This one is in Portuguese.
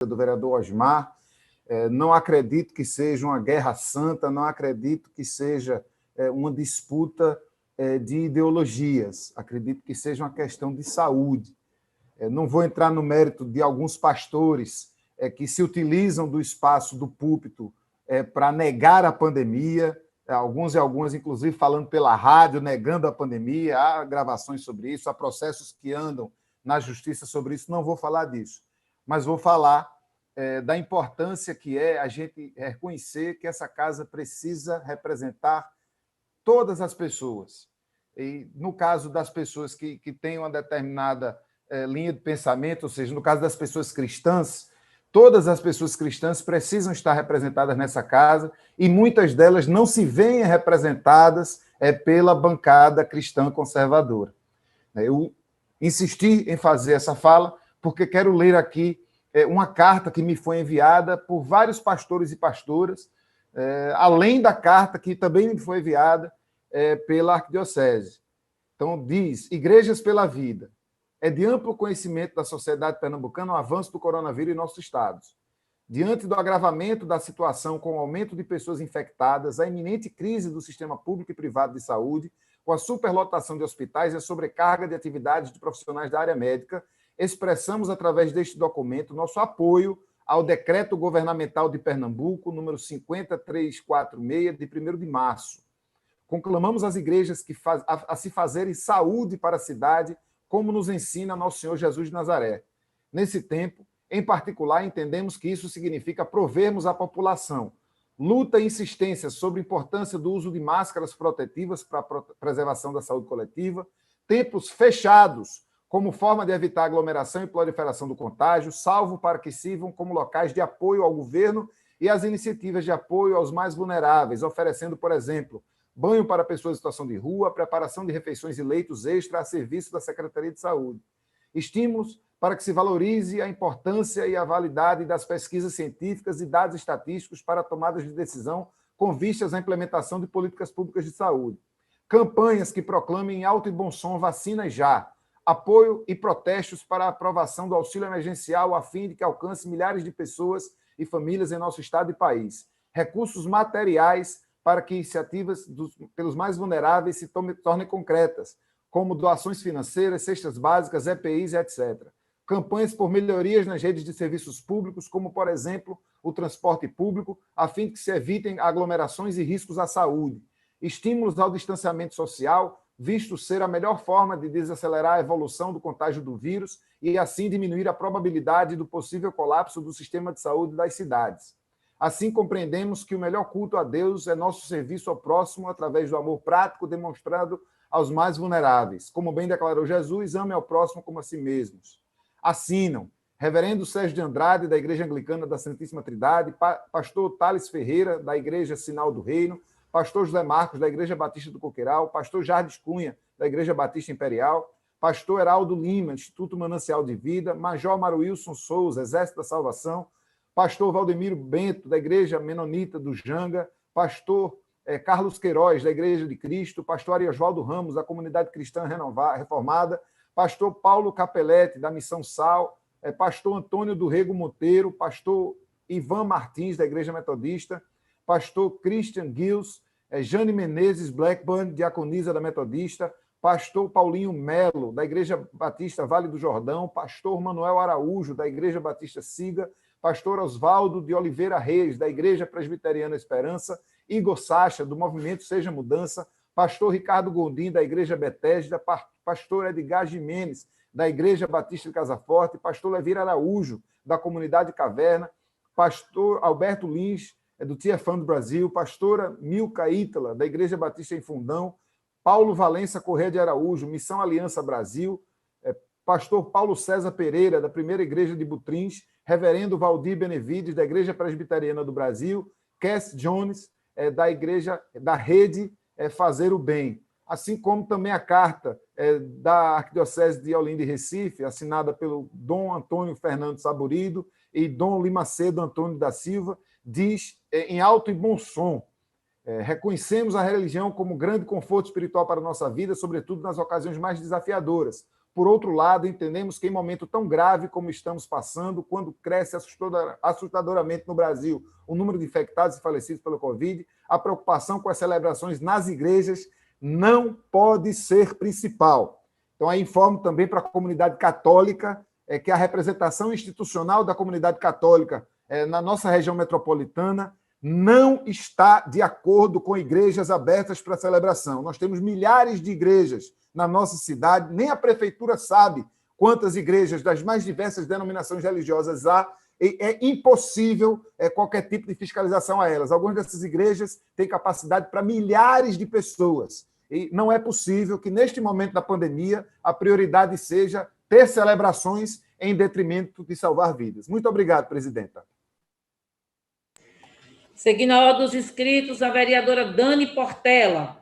do vereador Osmar. Não acredito que seja uma guerra santa, não acredito que seja uma disputa de ideologias, acredito que seja uma questão de saúde. Não vou entrar no mérito de alguns pastores que se utilizam do espaço do púlpito para negar a pandemia, alguns e algumas, inclusive, falando pela rádio, negando a pandemia, há gravações sobre isso, há processos que andam na justiça sobre isso, não vou falar disso, mas vou falar da importância que é a gente reconhecer que essa casa precisa representar todas as pessoas. E no caso das pessoas que têm uma determinada linha de pensamento, ou seja, no caso das pessoas cristãs, todas as pessoas cristãs precisam estar representadas nessa casa e muitas delas não se veem representadas pela bancada cristã conservadora. Eu insisti em fazer essa fala porque quero ler aqui uma carta que me foi enviada por vários pastores e pastoras, além da carta que também me foi enviada pela Arquidiocese. Então, diz: Igrejas pela Vida. É de amplo conhecimento da sociedade pernambucana o avanço do coronavírus em nossos estados. Diante do agravamento da situação com o aumento de pessoas infectadas, a iminente crise do sistema público e privado de saúde, com a superlotação de hospitais e a sobrecarga de atividades de profissionais da área médica, expressamos, através deste documento, nosso apoio ao Decreto Governamental de Pernambuco, número 50346, de 1º de março. Conclamamos as igrejas a se fazerem saúde para a cidade, como nos ensina nosso Senhor Jesus de Nazaré. Nesse tempo, em particular, entendemos que isso significa provermos à população luta e insistência sobre a importância do uso de máscaras protetivas para a preservação da saúde coletiva, templos fechados como forma de evitar aglomeração e proliferação do contágio, salvo para que sirvam como locais de apoio ao governo e às iniciativas de apoio aos mais vulneráveis, oferecendo, por exemplo, banho para pessoas em situação de rua, preparação de refeições e leitos extra a serviço da Secretaria de Saúde. Estímulos para que se valorize a importância e a validade das pesquisas científicas e dados estatísticos para tomadas de decisão com vistas à implementação de políticas públicas de saúde. Campanhas que proclamem em alto e bom som vacina já. Apoio e protestos para a aprovação do auxílio emergencial a fim de que alcance milhares de pessoas e famílias em nosso estado e país. Recursos materiais para que iniciativas pelos mais vulneráveis se tornem concretas, como doações financeiras, cestas básicas, EPIs, etc. Campanhas por melhorias nas redes de serviços públicos, como, por exemplo, o transporte público, a fim de que se evitem aglomerações e riscos à saúde. Estímulos ao distanciamento social, visto ser a melhor forma de desacelerar a evolução do contágio do vírus e, assim, diminuir a probabilidade do possível colapso do sistema de saúde das cidades. Assim, compreendemos que o melhor culto a Deus é nosso serviço ao próximo através do amor prático demonstrado aos mais vulneráveis. Como bem declarou Jesus, ame ao próximo como a si mesmos. Assinam Reverendo Sérgio de Andrade, da Igreja Anglicana da Santíssima Trindade, pastor Thales Ferreira, da Igreja Sinal do Reino, pastor José Marcos, da Igreja Batista do Coqueiral, pastor Jardes Cunha, da Igreja Batista Imperial, pastor Heraldo Lima, Instituto Manancial de Vida, Major Maruilson Souza, Exército da Salvação, pastor Valdemiro Bento, da Igreja Menonita do Janga, pastor Carlos Queiroz, da Igreja de Cristo, pastor Ariosvaldo Ramos, da Comunidade Cristã Reformada, pastor Paulo Capelletti, da Missão Sal, pastor Antônio do Rego Monteiro, pastor Ivan Martins, da Igreja Metodista, pastor Christian Gils, Jane Menezes Blackburn, diaconisa da Metodista, pastor Paulinho Melo, da Igreja Batista Vale do Jordão, pastor Manuel Araújo, da Igreja Batista Siga, pastor Oswaldo de Oliveira Reis, da Igreja Presbiteriana Esperança, Igor Sacha, do Movimento Seja Mudança, pastor Ricardo Gondim, da Igreja Betesda, pastor Edgar Jimenez, da Igreja Batista de Casa Forte, pastor Levira Araújo, da Comunidade Caverna, pastor Alberto Lins, do TFAM do Brasil, pastora Milka Ítala, da Igreja Batista em Fundão, Paulo Valença Corrêa de Araújo, Missão Aliança Brasil, pastor Paulo César Pereira, da Primeira Igreja de Butrins, reverendo Valdir Benevides, da Igreja Presbiteriana do Brasil, Cass Jones, da Rede Fazer o Bem, assim como também a carta da Arquidiocese de Olinda e Recife, assinada pelo Dom Antônio Fernando Saburido e Dom Limacedo Antônio da Silva, diz em alto e bom som: reconhecemos a religião como grande conforto espiritual para a nossa vida, sobretudo nas ocasiões mais desafiadoras, Por outro lado, entendemos que em momento tão grave como estamos passando, quando cresce assustadoramente no Brasil o número de infectados e falecidos pelo Covid, a preocupação com as celebrações nas igrejas não pode ser principal. Então, aí informo também para a comunidade católica que a representação institucional da comunidade católica na nossa região metropolitana não está de acordo com igrejas abertas para celebração. Nós temos milhares de igrejas na nossa cidade, nem a prefeitura sabe quantas igrejas das mais diversas denominações religiosas há, e é impossível qualquer tipo de fiscalização a elas. Algumas dessas igrejas têm capacidade para milhares de pessoas, e não é possível que, neste momento da pandemia, a prioridade seja ter celebrações em detrimento de salvar vidas. Muito obrigado, presidenta. Seguindo a ordem dos inscritos, a vereadora Dani Portela.